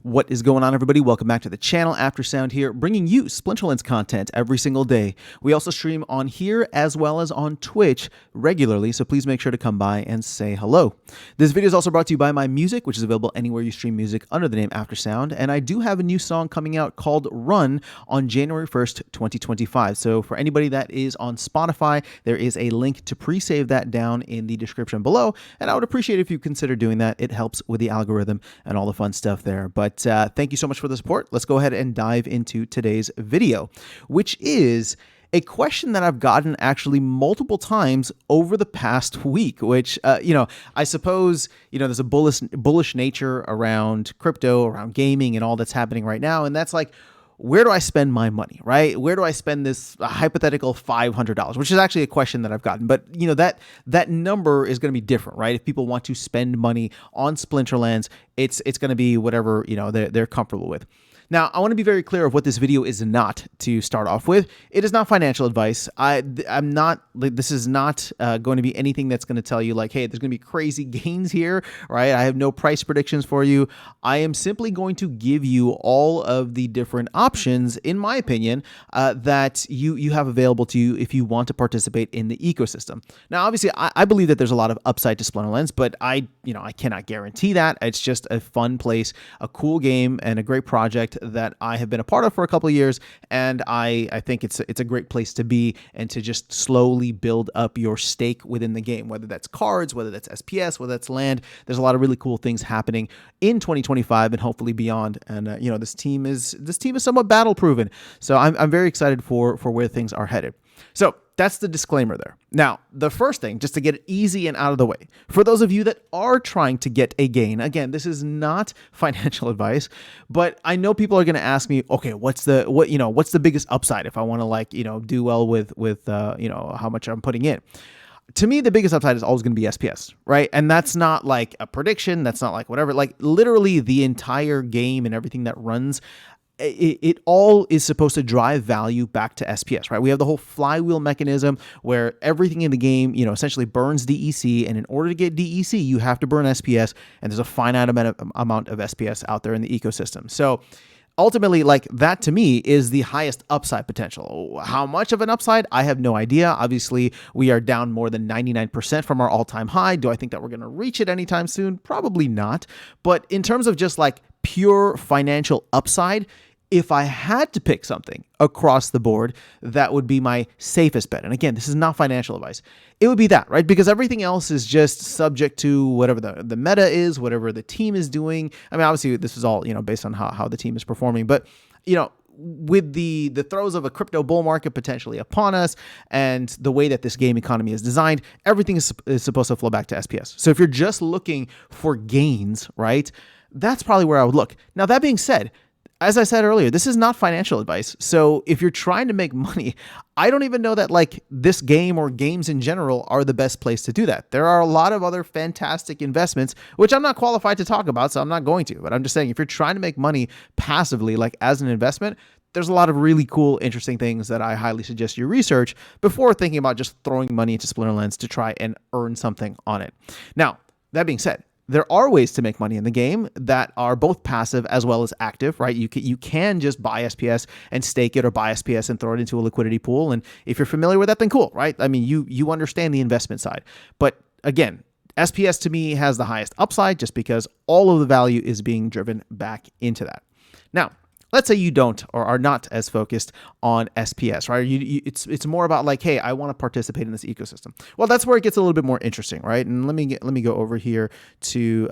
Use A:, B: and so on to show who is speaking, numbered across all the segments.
A: What is going on, everybody? Welcome back to the channel. After Sound here, bringing you Splinterlands content every single day. We also stream on here as well as on Twitch regularly, so please make sure to come by and say hello. This video is also brought to you by my music, which is available anywhere you stream music under the name After Sound, and I do have a new song coming out called Run on January 1st, 2025. So for anybody that is on Spotify, there is a link to pre-save that down in the description below, and I would appreciate it if you consider doing that. It helps with the algorithm and all the fun stuff there. But thank you so much for the support. Let's go ahead and dive into today's video, which is a question that I've gotten actually multiple times over the past week, which, I suppose, there's a bullish nature around crypto, around gaming and all that's happening right now. And that's like, where do I spend my money, right? Where do I spend this hypothetical $500, which is actually a question that I've gotten. But, that number is going to be different, right? If people want to spend money on Splinterlands, it's going to be whatever, they're comfortable with. Now, I want to be very clear of what this video is not to start off with. It is not financial advice. I'm not, this is not going to be anything that's going to tell you like, hey, there's going to be crazy gains here, right? I have no price predictions for you. I am simply going to give you all of the different options, in my opinion, that you have available to you if you want to participate in the ecosystem. Now, obviously, I believe that there's a lot of upside to Splinterlands, but I cannot guarantee that. It's just a fun place, a cool game, and a great project that I have been a part of for a couple of years, and I think it's a great place to be and to just slowly build up your stake within the game, whether that's cards, whether that's SPS, whether that's land. There's a lot of really cool things happening in 2025 and hopefully beyond. And this team is somewhat battle proven, so I'm very excited for where things are headed. So that's the disclaimer there. Now, the first thing, just to get it easy and out of the way, for those of you that are trying to get a gain, again, this is not financial advice, but I know people are going to ask me, okay, what's the biggest upside if I want to do well with how much I'm putting in? To me, the biggest upside is always going to be SPS, right? And that's not like a prediction. That's not like whatever, like literally the entire game and everything that runs, it all is supposed to drive value back to SPS, right? We have the whole flywheel mechanism where everything in the game, essentially burns DEC. And in order to get DEC, you have to burn SPS. And there's a finite amount of SPS out there in the ecosystem. So ultimately, like that to me is the highest upside potential. How much of an upside? I have no idea. Obviously, we are down more than 99% from our all-time high. Do I think that we're going to reach it anytime soon? Probably not. But in terms of just like pure financial upside, if I had to pick something across the board, that would be my safest bet. And again, this is not financial advice. It would be that, right? Because everything else is just subject to whatever the meta is, whatever the team is doing. I mean, obviously, this is all, based on how the team is performing. But, with the throes of a crypto bull market potentially upon us and the way that this game economy is designed, everything is supposed to flow back to SPS. So if you're just looking for gains, right, that's probably where I would look. Now, that being said, as I said earlier, this is not financial advice. So if you're trying to make money, I don't even know that like this game or games in general are the best place to do that. There are a lot of other fantastic investments, which I'm not qualified to talk about, so I'm not going to. But I'm just saying, if you're trying to make money passively, like as an investment, there's a lot of really cool, interesting things that I highly suggest you research before thinking about just throwing money into Splinterlands to try and earn something on it. Now, that being said, there are ways to make money in the game that are both passive as well as active, right? You can just buy SPS and stake it, or buy SPS and throw it into a liquidity pool. And if you're familiar with that, then cool, right? I mean, you understand the investment side. But again, SPS to me has the highest upside just because all of the value is being driven back into that. Now, let's say you don't or are not as focused on SPS, right? It's more about like, hey, I want to participate in this ecosystem. Well, that's where it gets a little bit more interesting, right? And let me go over here to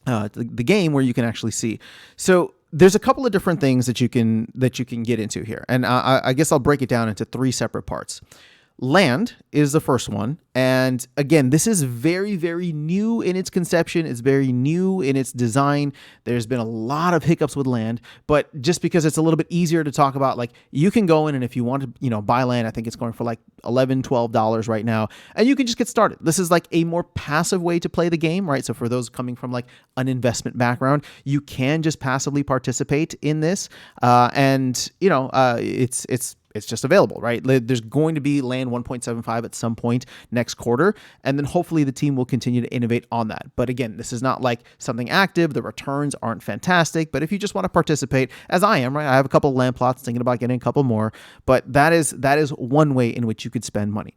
A: the game where you can actually see. So there's a couple of different things that you can get into here, and I guess I'll break it down into three separate parts. Land is the first one. And again, this is very, very new in its conception. It's very new in its design. There's been a lot of hiccups with land, but just because it's a little bit easier to talk about, like you can go in and if you want to, buy land, I think it's going for like $11, $12 right now, and you can just get started. This is like a more passive way to play the game, right? So for those coming from like an investment background, you can just passively participate in this. It's it's just available, right? There's going to be land 1.75 at some point next quarter, and then hopefully the team will continue to innovate on that. But again, this is not like something active. The returns aren't fantastic, but if you just want to participate, as I am, right? I have a couple of land plots, thinking about getting a couple more, but that is one way in which you could spend money.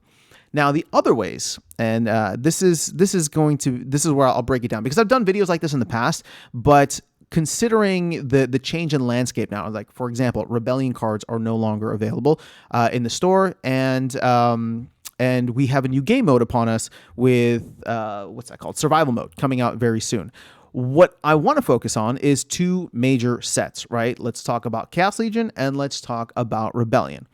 A: Now, the other ways, and this is where I'll break it down, because I've done videos like this in the past, but considering the change in landscape now, like for example, Rebellion cards are no longer available in the store, and we have a new game mode upon us with what's that called? Survival mode coming out very soon. What I want to focus on is two major sets, right? Let's talk about Chaos Legion and let's talk about Rebellion.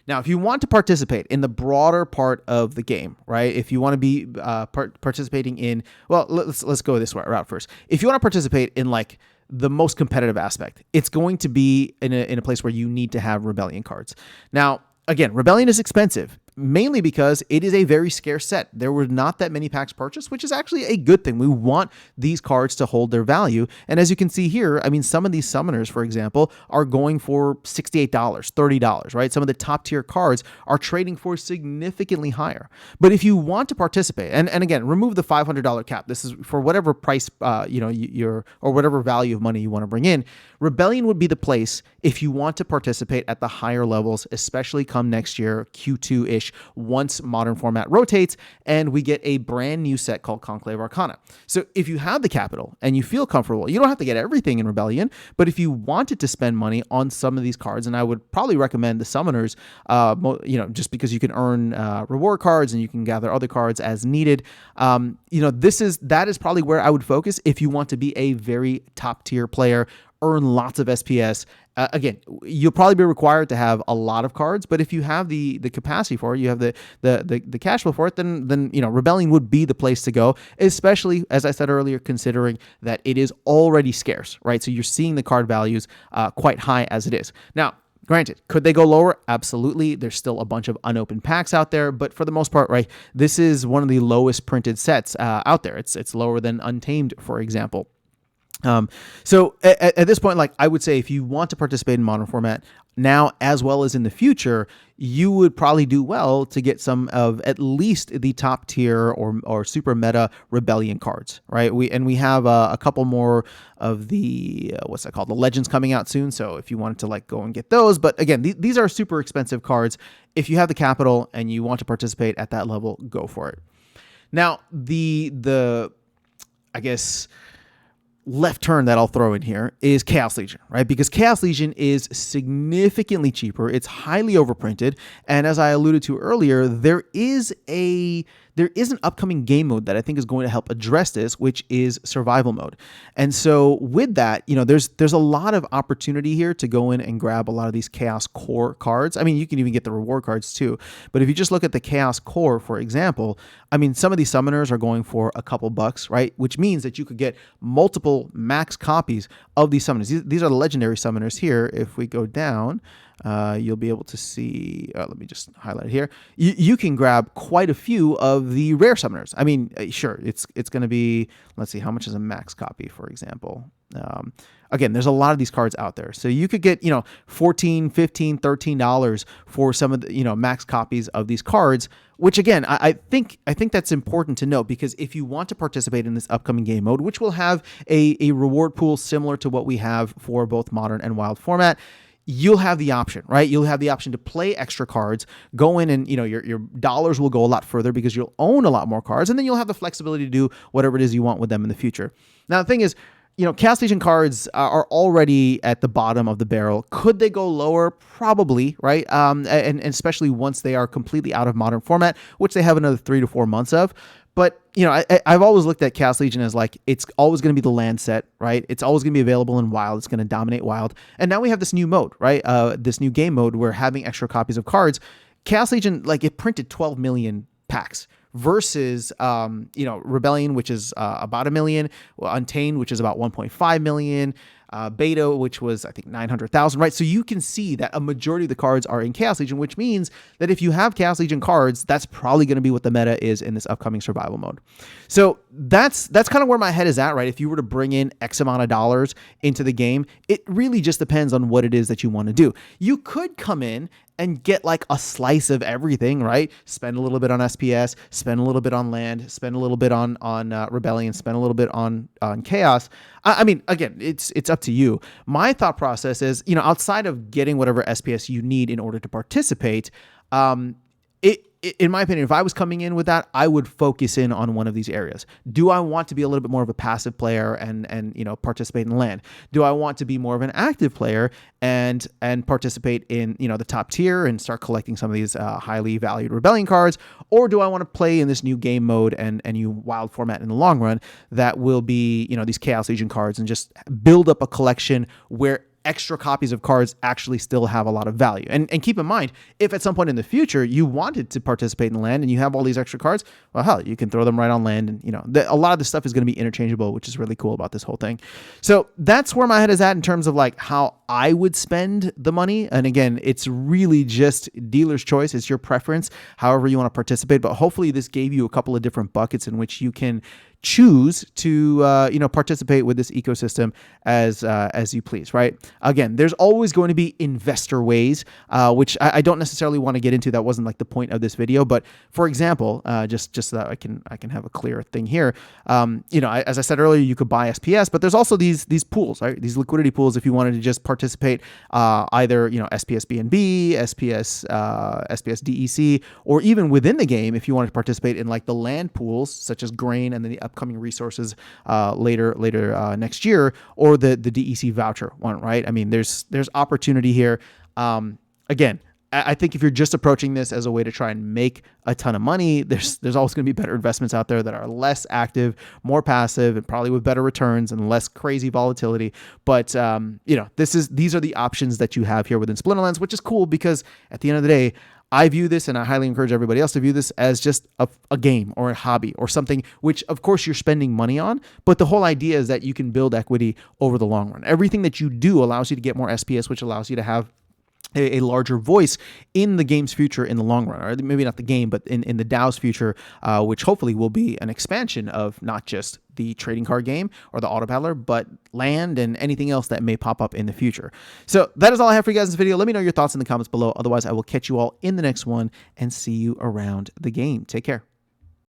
A: Now, if you want to participate in the broader part of the game, right? If you want to be participating in, well, let's go this route first. If you want to participate in like the most competitive aspect, it's going to be in a place where you need to have Rebellion cards. Now, again, Rebellion is expensive, mainly because it is a very scarce set. There were not that many packs purchased, which is actually a good thing. We want these cards to hold their value. And as you can see here, I mean, some of these summoners, for example, are going for $68, $30, right? Some of the top tier cards are trading for significantly higher. But if you want to participate, and again, remove the $500 cap. This is for whatever price, or whatever value of money you want to bring in. Rebellion would be the place if you want to participate at the higher levels, especially come next year, Q2-ish, once modern format rotates and we get a brand new set called Conclave Arcana. So if you have the capital and you feel comfortable, you don't have to get everything in Rebellion, but if you wanted to spend money on some of these cards, and I would probably recommend the Summoners, just because you can earn reward cards and you can gather other cards as needed. That is probably where I would focus if you want to be a very top tier player, earn lots of SPS. Again, you'll probably be required to have a lot of cards, but if you have the capacity for it, you have the cash flow for it, then Rebellion would be the place to go, especially, as I said earlier, considering that it is already scarce, right? So you're seeing the card values quite high as it is. Now, granted, could they go lower? Absolutely. There's still a bunch of unopened packs out there, but for the most part, right, this is one of the lowest printed sets out there. It's lower than Untamed, for example. So at this point, like I would say, if you want to participate in modern format now as well as in the future, you would probably do well to get some of at least the top tier or super meta Rebellion cards, right? We have a couple more of the the Legends coming out soon. So if you wanted to like go and get those, but again, these are super expensive cards. If you have the capital and you want to participate at that level, go for it. Now the I guess left turn that I'll throw in here is Chaos Legion, right? Because Chaos Legion is significantly cheaper. It's highly overprinted. And as I alluded to earlier, there is an upcoming game mode that I think is going to help address this, which is survival mode. And so with that, there's a lot of opportunity here to go in and grab a lot of these Chaos Core cards. I mean, you can even get the reward cards too. But if you just look at the Chaos Core, for example, I mean, some of these summoners are going for a couple bucks, right? Which means that you could get multiple max copies of these summoners. These are the legendary summoners here. If we go down, you'll be able to see, let me just highlight it here. You can grab quite a few of the rare summoners. I mean, sure, it's going to be, let's see, how much is a max copy, for example? Again, there's a lot of these cards out there. So you could get, $14, $15, $13 for some of the, max copies of these cards, which again, I think that's important to note, because if you want to participate in this upcoming game mode, which will have a reward pool similar to what we have for both modern and wild format, you'll have the option, right? You'll have the option to play extra cards, go in and, your dollars will go a lot further because you'll own a lot more cards, and then you'll have the flexibility to do whatever it is you want with them in the future. Now, the thing is, Chaos Legion cards are already at the bottom of the barrel. Could they go lower? Probably, right? And especially once they are completely out of modern format, which they have another 3 to 4 months of. But, I've always looked at Chaos Legion as like, it's always going to be the land set, right? It's always going to be available in Wild. It's going to dominate Wild. And now we have this new mode, right? This new game mode where having extra copies of cards. Chaos Legion, like, it printed 12 million packs versus, Rebellion, which is about 1 million, Untamed, which is about 1.5 million. beta, which was, I think, 900,000, right? So you can see that a majority of the cards are in Chaos Legion, which means that if you have Chaos Legion cards, that's probably going to be what the meta is in this upcoming survival mode. So that's kind of where my head is at, right? If you were to bring in X amount of dollars into the game, it really just depends on what it is that you want to do. You could come in and get like a slice of everything, right? Spend a little bit on SPS, spend a little bit on land, spend a little bit on Rebellion, spend a little bit on Chaos. I mean, again, it's up to you. My thought process is, outside of getting whatever SPS you need in order to participate, in my opinion, if I was coming in with that, I would focus in on one of these areas. Do I want to be a little bit more of a passive player and participate in land? Do I want to be more of an active player and participate in the top tier and start collecting some of these highly valued Rebellion cards? Or do I want to play in this new game mode and new wild format in the long run that will be these Chaos Legion cards and just build up a collection where extra copies of cards actually still have a lot of value. And keep in mind, if at some point in the future you wanted to participate in land and you have all these extra cards, well, hell, you can throw them right on land. And, a lot of this stuff is going to be interchangeable, which is really cool about this whole thing. So that's where my head is at in terms of like how I would spend the money. And again, it's really just dealer's choice. It's your preference, however you want to participate. But hopefully this gave you a couple of different buckets in which you can choose to participate with this ecosystem as you please, right? Again, there's always going to be investor ways, which I don't necessarily want to get into. That wasn't like the point of this video, but for example, just so that I can have a clear thing here, as I said earlier, you could buy SPS, but there's also these pools, right? These liquidity pools if you wanted to just participate either SPS BNB, SPS DEC, or even within the game if you wanted to participate in like the land pools such as grain and then the upcoming resources later next year, or the DEC voucher one, right? I mean, there's opportunity here. Again, I think if you're just approaching this as a way to try and make a ton of money, there's always going to be better investments out there that are less active, more passive, and probably with better returns and less crazy volatility. But these are the options that you have here within Splinterlands, which is cool because at the end of the day, I view this, and I highly encourage everybody else to view this as just a game or a hobby or something which, of course, you're spending money on. But the whole idea is that you can build equity over the long run. Everything that you do allows you to get more SPS, which allows you to have a larger voice in the game's future in the long run, or maybe not the game, but in the DAO's future, which hopefully will be an expansion of not just the trading card game or the auto battler, but land and anything else that may pop up in the future. So that is all I have for you guys in this video. Let me know your thoughts in the comments below. Otherwise, I will catch you all in the next one and see you around the game. Take care.